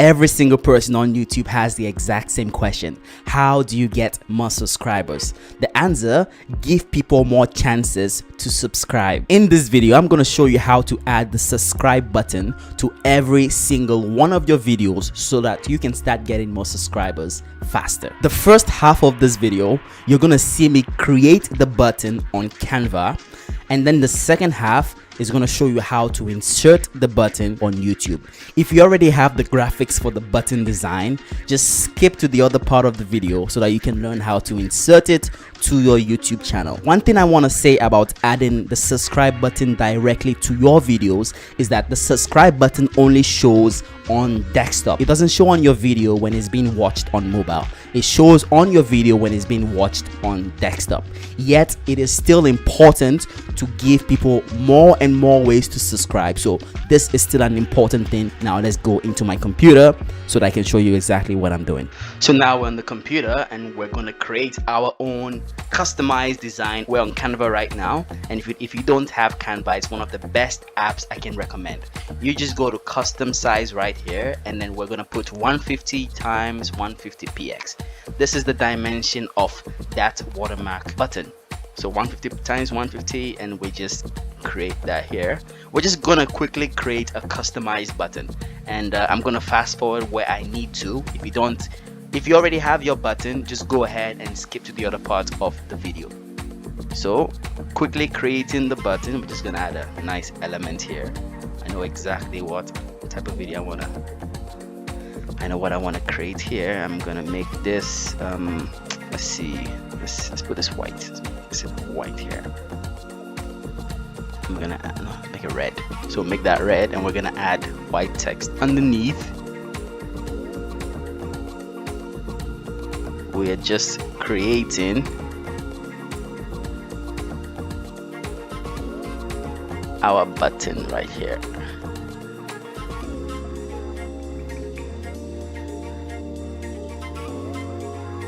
Every single person on YouTube has the exact same question. How do you get more subscribers? The answer: give people more chances to subscribe. In this video, I'm going to show you how to add the subscribe button to every single one of your videos so that you can start getting more subscribers faster. The first half of this video, you're going to see me create the button on Canva, and then the second half is going to show you how to insert the button on YouTube. If you already have the graphics for the button design, just skip to the other part of the video so that you can learn how to insert it to your YouTube channel. One thing I want to say about adding the subscribe button directly to your videos is that the subscribe button only shows on desktop. It doesn't show on your video when it's being watched on mobile. It shows on your video when it's being watched on desktop. Yet it is still important to give people more and more ways to subscribe. So this is still an important thing. Now let's go into my computer so that I can show you exactly what I'm doing. So now we're on the computer and we're going to create our own customized design. We're on Canva right now, and if you don't have Canva, it's one of the best apps I can recommend. You just go to custom size right here, and then we're going to put 150 times 150 px. This is the dimension of that watermark button. So 150 times 150, and we just create that here. We're just gonna quickly create a customized button, and I'm gonna fast forward where I need to. If you already have your button, just go ahead and skip to the other part of the video. So quickly creating the button, we're just gonna add a nice element here. I know exactly what type of video I know what I want to create here. I'm gonna make this let's see, let's put this white. Let's put white here. I'm gonna make it red. So make that red, and we're gonna add white text underneath. We are just creating our button right here.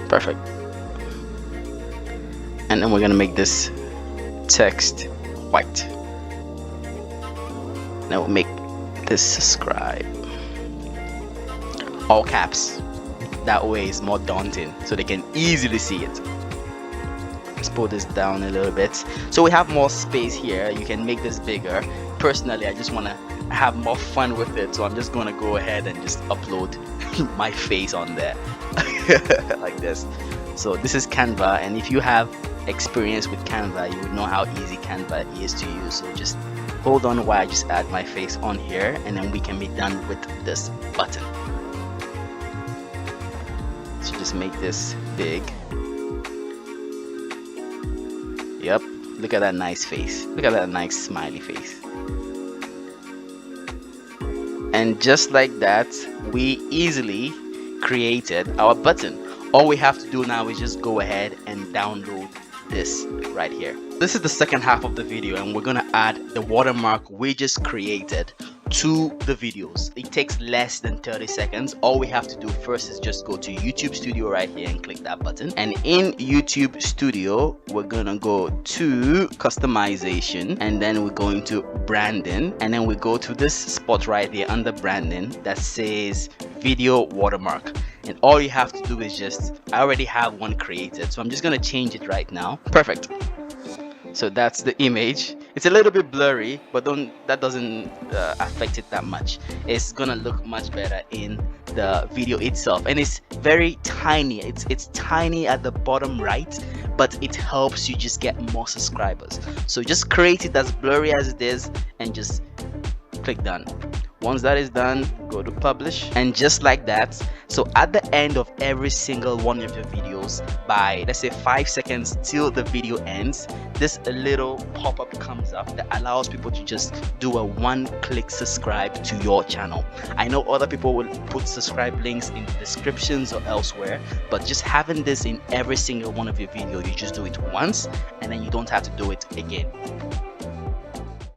Perfect. And then we're gonna make this text white. Then we'll make this subscribe all caps. That way it's more daunting so they can easily see it. Let's pull this down a little bit so we have more space here. You can make this bigger. Personally, I just want to have more fun with it, so I'm just going to go ahead and just upload my face on there like this. So this is Canva, and if you have experience with Canva, you would know how easy Canva is to use. So just hold on while I just add my face on here, and then we can be done with this button. So just make this big. Yep, look at that nice face. Look at that nice smiley face. And just like that, we easily created our button. All we have to do now is just go ahead and download this right here. This is the second half of the video, and we're gonna add the watermark we just created to the videos. It takes less than 30 seconds. All we have to do first is just go to YouTube Studio right here and click that button. And in YouTube Studio, we're gonna go to customization, and then we're going to branding, and then we go to this spot right here under branding that says video watermark. And all you have to do is I already have one created, so I'm just gonna change it right now. Perfect. So that's the image. It's a little bit blurry, but that doesn't affect it that much. It's gonna look much better in the video itself, and it's very tiny. It's tiny at the bottom right, but it helps you just get more subscribers. So just create it as blurry as it is and just click done. Once that is done, go to publish, and just like that. So at the end of every single one of your videos, by let's say 5 seconds till the video ends, this little pop-up comes up that allows people to just do a one-click subscribe to your channel. I know other people will put subscribe links in the descriptions or elsewhere, but just having this in every single one of your videos, you just do it once and then you don't have to do it again.